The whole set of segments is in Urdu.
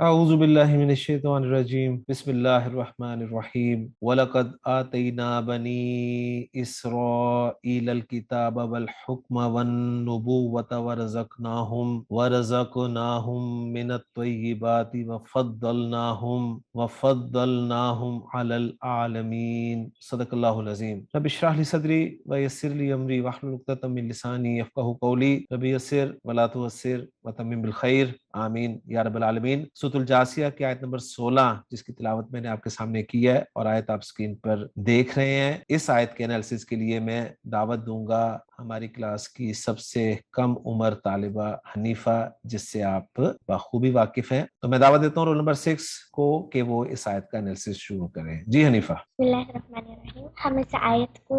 اعوذ باللہ من الشیطان الرجیم بسم اللہ الرحمن الرحیم وَلَقَدْ آتَيْنَا بَنِي إِسْرَائِيلَ الْكِتَابَ وَالْحُكْمَ وَالنُّبُوَّةَ وَرَزَقْنَاهُمْ مِنَ الطَّيِّبَاتِ وَفَضَّلْنَاهُمْ عَلَى الْعَالَمِينَ صدق اللہ العظیم۔ رب اشرح لي صدری ويسر لي امری واحلل عقدۃ من لسانی یفقهوا قولی۔ رب یسر ولا تعسر وتمم بالخیر، آمین یا رب العالمین۔ سورۃ الجاثیہ کی آیت نمبر 16 جس کی تلاوت میں نے آپ کے سامنے کی ہے اور آیت آپ اسکرین پر دیکھ رہے ہیں، اس آیت کے انالیسس کے لیے میں دعوت دوں گا ہماری کلاس کی سب سے کم عمر طالبہ حنیفہ، جس سے آپ بخوبی واقف ہیں۔ تو میں دعوت دیتا ہوں رول نمبر 6 کو کہ وہ اس آیت کا انالیسس شروع کریں۔ جی حنیفہ۔ بسم اللہ الرحمن الرحیم۔ ہم اس آیت کو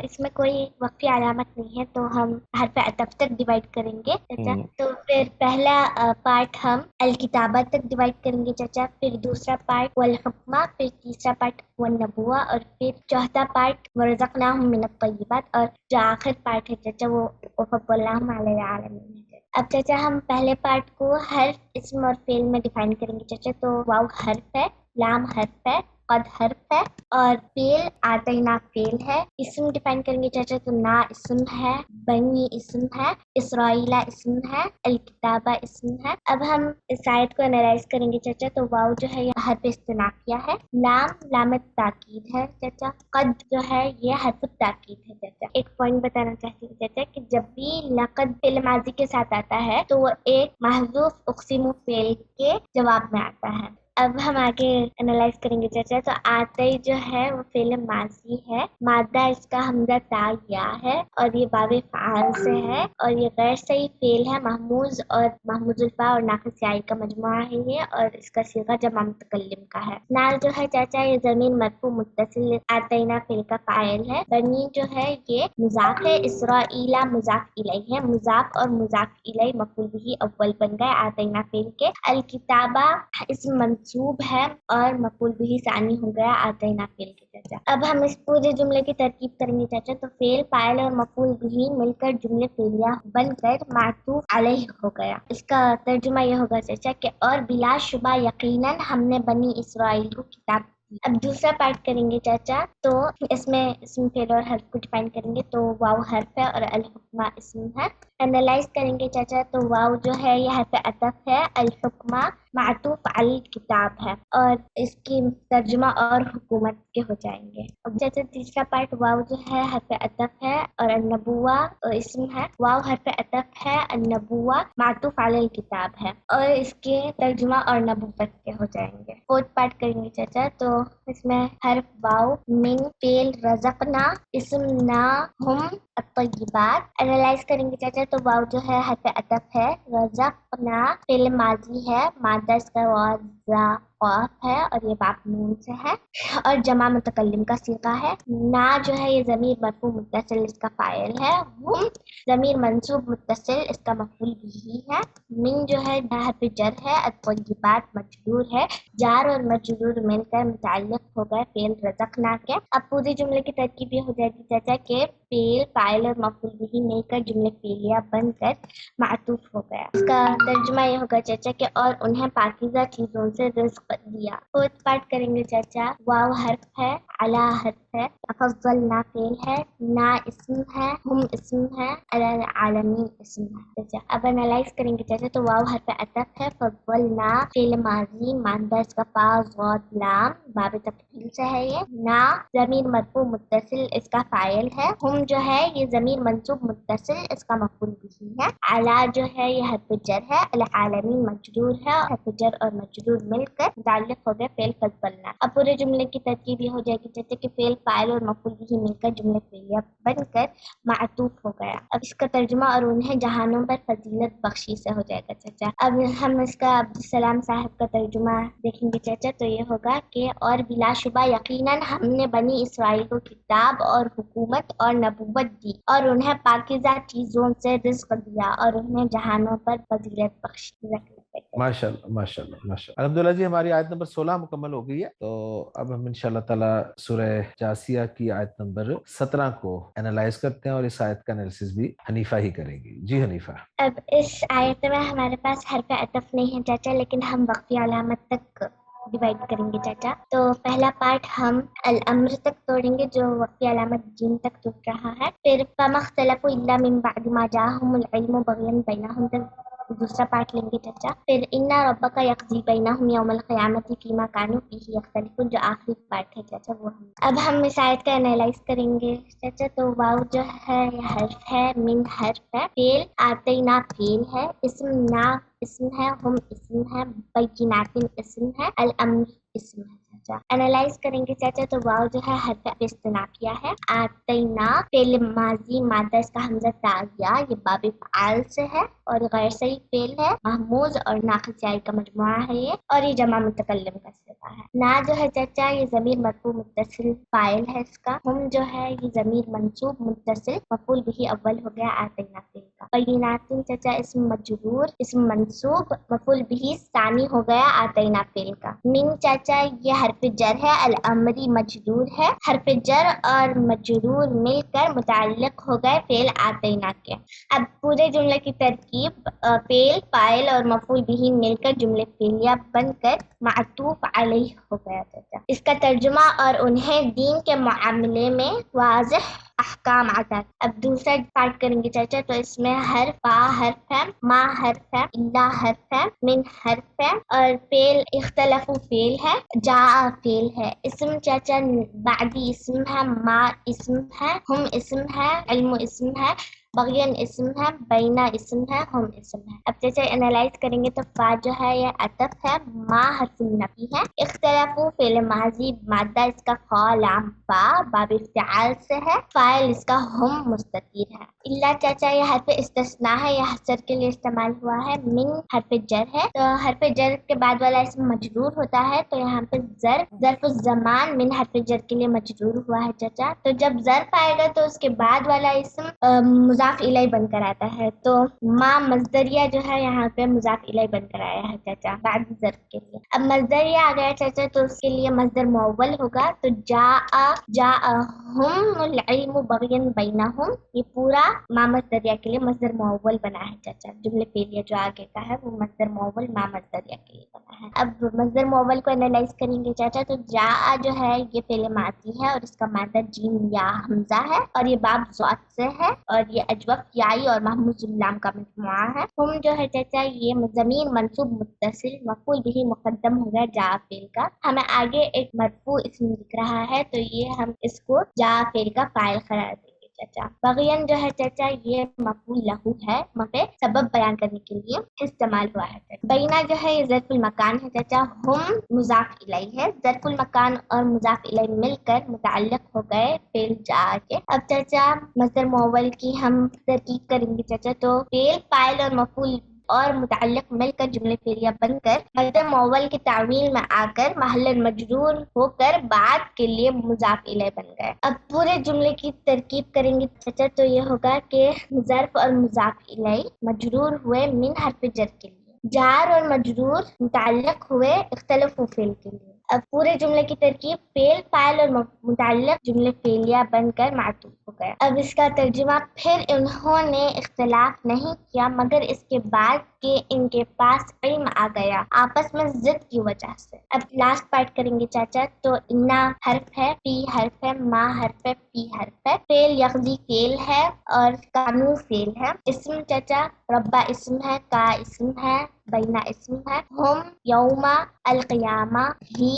اس میں کوئی وقفی علامت نہیں ہے تو ہم حرف عطف تک ڈیوائڈ کریں گے چچا۔ تو پھر پہلا پارٹ ہم الکتابہ تک ڈیوائڈ کریں گے چچا، پھر دوسرا پارٹ والحکمہ، پھر تیسرا پارٹ والنبوہ، اور پھر چوتھا پارٹ ورزقناہم من الطیبات، اور جو آخر پارٹ ہے چچا وہ وفضلناہم علی العالمین ہے۔ اب چچا ہم پہلے پارٹ کو حرف، اسم اور فعل میں ڈیفائن کریں گے چچا۔ تو واو حرف ہے، لام حرف ہے، قد حرف ہے، اور فعل آتینا فعل ہے۔ اسم ڈیفائن کریں گے چاچا تو نا اسم ہے، بنی اسم ہے، اسرائیلہ اسم ہے، الکتابہ اسم ہے۔ اب ہم اس آیت کو انالائز کریں گے چاچا۔ تو واو جو ہے یہ حرف استنافیہ ہے، لام تاکید ہے چاچا، قد جو ہے یہ حرف تاکید ہے چاچا۔ ایک پوائنٹ بتانا چاہتی ہوں چاچا کہ جب بھی لقد فعل ماضی کے ساتھ آتا ہے تو وہ ایک محذوف اقسم فعل کے جواب میں آتا ہے۔ اب ہم آگے انالائز کریں گے چاچا۔ تو آتے جو ہے وہ فعل ماضی ہے، مادہ اس کا حمزہ تا یا ہے، اور یہ باب فعال سے ہے، اور یہ غیر صحیح فعل ہے، محموز اور محموز الفا اور ناقص یائی کا مجموعہ ہے یہ، اور اس کا صیغہ جمع متکلم کا ہے۔ نال جو ہے چاچا یہ ضمیر مرفوع متصل آتینا فعل کا فاعل ہے۔ بنی جو ہے یہ مضاف ہے، اسرائیلہ مضاف الیہ ہے، مضاف اور مضاف الیہ مفعول بھی اول بن گئے آتینا فعل کے۔ الکتابہ اسم منصوب ہے اور مفعول بھی ثانی ہو گیا آتینا فعل کے چاچا۔ اب ہم اس پورے جملے کی ترکیب کریں گے چاچا۔ تو فعل، فاعل اور مفعول بھی مل کر جملے فعلیہ بن کر معطوف علیہ ہو گیا۔ اس کا ترجمہ یہ ہوگا چاچا کہ اور بلا شبہ یقیناً ہم نے بنی اسرائیل کو کتاب دی۔ اب دوسرا پارٹ کریں گے چاچا۔ تو اس میں اسم فعل اور حرف کو ڈیفائن کریں گے۔ تو واو حرف ہے اور الحکمہ اسم ہے۔ انالائز کریں گے چاچا۔ تو واو جو ہے یہ حرف عطف ہے، الحکمہ معطوف علی الکتاب ہے، اور اس کی ترجمہ اور حکومت کے ہو جائیں گے۔ اب جیسے تیسرا پارٹ واو جو ہے حرف عطف ہے اور النبوہ اسم ہے، واو حرف عطف ہے، النبوہ معطوف علی الکتاب ہے، اور اس کے ترجمہ اور نبوت کے ہو جائیں گے۔ فورتھ پارٹ کریں گے چاچا۔ تو اس میں حرف واو من فعل رزقنا اسم نا ہم الطیبات۔ انالائز کریں گے چاچا۔ تو واو جو ہے حرف عطف ہے، رزقنا فعل ماضی ہے، مادہ اس کا قاف ہے اور یہ باپ نون سے ہے، اور جمع متکلم کا صیغہ ہے۔ نا جو ہے یہ ضمیر مرفوع متصل اس کا فاعل ہے، ہم ضمیر منصوب متصل اس کا مفعول بھی ہے۔ من جو ہے حرف جر ہے، الطیبات مجرور ہے، جار اور مجرور مل کر متعلق ہو گئے فعل رزقنا کے۔ اب پوری جملے کی ترکیب یہ ہو جائے گی چاچا کہ فعل، فاعل اور مفعول بھی مل کر جملے فعلیہ بن کر معطوف ہو گیا۔ اس کا ترجمہ یہ ہوگا چاچا کہ اور انہیں پاکیزہ چیزوں سے رزق دیا۔ فورتھ پارٹ کریں گے چاچا۔ واو حرف ہے، علی حرف ہے، فضلنا فعل ہے، نا اسم ہے، ہم اسم ہے، علی العالمین اسم ہے چاچا۔ اب انالائز کریں گے چاچا۔ تو واو حرف عطف ہے، فضلنا فعل ماضی، مادہ اس کا فا ضاد لام باب تفعیل سے ہے یہ، نا ضمیر مرفوع متصل اس کا فاعل ہے، ہم جو ہے یہ ضمیر منصوب متصل اس کا مفعول بھی ہے، علی جو ہے یہ حرف جر ہے، العالمین مجرور ہے، اور حرف جر اور مجرور مل کر متعلق ہو گئے فعل فضلنا۔ اب پورے جملے کی ترکیب یہ ہو جائے گی چاچا کہ فعل، فاعل اور مفعول بھی مل کر جملے فعلیہ بن کر معطوف ہو گیا۔ اب اس کا ترجمہ اور انہیں جہانوں پر فضیلت بخشی سے ہو جائے گا چاچا۔ اب ہم اس کا عبدالسلام صاحب کا ترجمہ دیکھیں گے چاچا۔ تو یہ ہوگا کہ اور بلا شبہ یقیناً ہم نے بنی اسرائیل کو کتاب اور حکومت اور نبوت دی، اور انہیں پاکیزہ چیزوں سے رزق دیا، اور انہیں جہانوں پر فضیلت بخشی۔ ماشاءاللہ ماشاءاللہ ماشاءاللہ. الحمدللہ جی، ہماری آیت نمبر 16 مکمل ہو گئی ہے. تو اب ہم انشاءاللہ تعالی سورہ جاسیہ کی آیت نمبر 17 کو انالائز کرتے ہیں، اور اس آیت کا انالیسس بھی حنیفہ ہی کرے گی. جی حنیفہ. اب اس آیت میں ہمارے پاس حرف عطف نہیں ہے چاچا، لیکن ہم وقفی علامت تک ڈیوائڈ کریں گے چاچا. تو پہلا پارٹ ہم الامر تک توڑیں گے جو وقفی علامت جن تک ٹوٹ رہا ہے. پھر فما اختلفوا الا من بعد ما جاءهم العلم بغيا بينهم تک دوسرا پارٹ لیں گے چاچا. پھر ان ربک یقضی بینہم یوم القیامۃ فیما کانوا فیہ یختلفون جو آخری پارٹ ہے چاچا وہ ہم اب ہم اس آیت کا انالائز کریں گے چاچا. تو واو جو ہے یہ حرف ہے، من حرف ہے، فعل آتینا فعل ہے، اسم نا اسم ہے، ہم اسم ہے، بینات اسم ہے، الامر اسم ہے چاچا. انالائز کریں گے چاچا. تو واو جو ہے حرف استنافیہ ہے، آتینا فعل ماضی مادہ اس کا حمزہ تاغیہ یہ باب فعال سے ہے اور غیر صحیح فعل ہے، محموز اور ناقص جائی کا مجموعہ ہے یہ، اور یہ جمع متکلم کا صیغہ ہے. نا جو ہے چاچا یہ ضمیر مرفوع متصل فاعل ہے اس کا. ہم جو ہے یہ ضمیر منصوب متصل مفعول به اول ہو گیا آتینا فعل کا. بینات چاچا اسم مجرور اسم منصوب مفعول به ثانی ہو گیا آتینا فعل کا. من چاچا یہ حرف جر ہے، الامری مجرور ہے، حرف جر اور مجرور مل کر متعلق ہو گئے فعل آتینا کے. اب پورے جملے کی ترکیب فعل فاعل اور مفعول به مل کر جملے فعلیہ بن کر معطوف علیہ ہو گیا چاچا. اس کا ترجمہ اور انہیں دین کے معاملے میں واضح احکام عطا. اب دوسرا پارٹ کریں گے چاچا. تو اس میں حرف فا حرف ہے، ما حرف ہے، الا حرف ہے، من حرف ہے، اور فعل اختلف فعل ہے، جا فعل ہے. اسم چاچا بعدی اسم ہے، ما اسم ہے، ہم اسم ہے، علم اسم ہے، بغین اسم ہے، بینا اسم ہے، ہم اسم ہے. اب جیسے انالائز کریں گے تو فا جو ہے یہ عطف ہے، ما حرف نفی ہے، اختلاف فعل ماضی مادہ اس کا خا لام فا باب افتعال سے ہے، فاعل اس کا ہم مستتیر ہے. اللہ چاچا یہ حرف استثناء ہے، یہ حسر کے لیے استعمال ہوا ہے. من حرف جر ہے، تو حرف جر کے بعد والا اسم مجرور ہوتا ہے، تو یہاں پہ ظرف الزمان من حرف جر کے لیے مجرور ہوا ہے چاچا. تو جب ظرف آئے گا تو اس کے بعد والا اسم مضاف الیہ بن کر آتا ہے. تو ما مصدریہ جو ہے یہاں پہ مضاف الیہ بن کر آیا ہے چاچا بعد ظرف کے لیے. اب مصدریہ آ گیا چاچا تو اس کے لیے مصدر معول ہوگا. تو جاءہم العلم بغیا بینہم یہ پورا ما مصدریہ کے لیے مصدر معول بنا ہے چاچا. جملے فعلیہ جو آگے کا ہے وہ مصدر معول ما مصدریہ کے لیے بنا ہے. اب مصدر معول کو انالائز کریں گے چاچا. تو جاء جو ہے یہ فعل ماضی ہے اور اس کا مادہ جیم یا حمزہ ہے اور یہ باب ذات سے ہے اور یہ اجوف یائی اور محمود اللام کا مجموعہ ہے. ہم جو ہے چاچا یہ ضمیر منصوب متصل مفعول به مقدم ہو گیا جاء فعل کا. ہمیں آگے ایک مرفوع اسم دکھ رہا ہے تو یہ ہم اس کو جاء فعل کا فاعل قرار دیں گے چاچا. بغین جو ہے چاچا یہ مفعول لہو ہے، مفع سبب بیان کرنے کے لیے استعمال ہوا ہے. بینا جو ہے یہ ظرف المکان ہے چاچا. ہم مضاف الیہ ہے، ظرف المکان اور مضاف الیہ مل کر متعلق ہو گئے فعل جا کے. اب چاچا مصدر معول کی ہم ترکیب کریں گے چاچا. تو فعل فاعل اور مفعول اور متعلق مل کر جملے فعلیہ بن کر مصدر معول کی تعمیل میں آ کر محل مجرور ہو کر بعد کے لیے مضاف الیہ بن گئے. اب پورے جملے کی ترکیب کریں گے چاچا. تو یہ ہوگا کہ ظرف اور مضاف الیہ مجرور ہوئے من حرف جر کے لیے، جار اور مجرور متعلق ہوئے اختلاف فعل کے لیے. اب پورے جملے کی ترکیب فعل فاعل اور متعلق جملے فعلیہ بن کر معطوف ہو گیا. اب اس کا ترجمہ پھر انہوں نے اختلاف نہیں کیا مگر اس کے بعد کہ ان کے پاس علم آ گیا آپس میں ضد کی وجہ سے. اب لاسٹ پارٹ کریں گے چاچا. تو انا حرف ہے، پی حرف ہے، ما حرف ہے، پی حرف ہے، فعل یقضی فعل ہے اور قانون فعل ہے. اسم چاچا ربا اسم ہے، کا اسم ہے، بینا اسم ہے، ہم یوم القیامہ ہی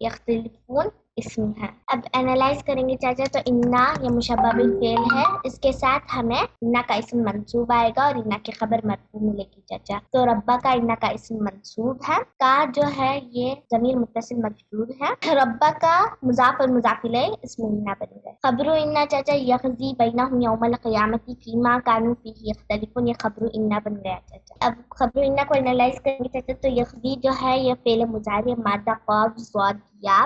یختلفون اسم ہے. اب انالائز کریں گے چاچا. تو انا یہ مشبہ بالفعل ہے، اس کے ساتھ ہمیں انا کا اسم منصوب آئے گا اور انا کی خبر مرفوع ملے گی چاچا. تو ربا کا انا کا اسم منصوب ہے، کا جو ہے یہ ضمیر متصل مجرور ہے، ربا کا مضاف اور مضاف الیہ اسم انا بن گئے. خبر انا چاچا یقضی بینہم یوم القیامۃ فیما کانوا فیہ یختلفون یہ خبر انا بن گیا چاچا. اب خبر انا کو انالائز کریں گے چاچا. تو یقضی جو ہے یہ فعل مضارع مادہ قاف ضاد یا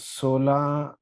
16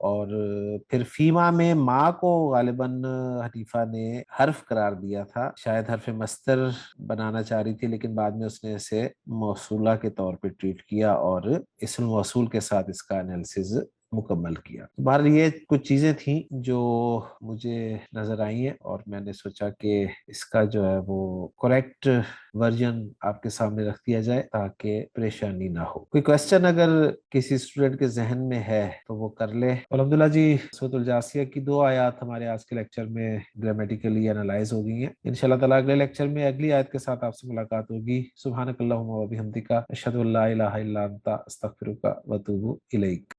اور پھر فیما میں ما کو غالباً حنیفہ نے حرف قرار دیا تھا، شاید حرف مصدر بنانا چاہ رہی تھی، لیکن بعد میں اس نے اسے موصولہ کے طور پہ ٹریٹ کیا اور اسم موصول کے ساتھ اس کا انالیسز مکمل کیا۔ بہرحال یہ کچھ چیزیں تھیں جو مجھے نظر آئی ہیں اور میں نے سوچا کہ اس کا جو ہے وہ کریکٹ ورژن آپ کے سامنے رکھ دیا جائے تاکہ پریشانی نہ ہو۔ کوئی کوشچن اگر کسی اسٹوڈنٹ کے ذہن میں ہے تو وہ کر لے۔ الحمدللہ جی، سورۃ الجاثیہ کی 2 آیات ہمارے آج کے لیکچر میں گرامیٹیکلی انالائز ہو گئی ہیں۔ انشاءاللہ تعالیٰ اگلے لیکچر میں اگلی آیت کے ساتھ آپ سے ملاقات ہوگی۔ سبحانک اللہم و بحمدک، اشہد ان لا الہ الا انت، استغفرک و اتوب الیک۔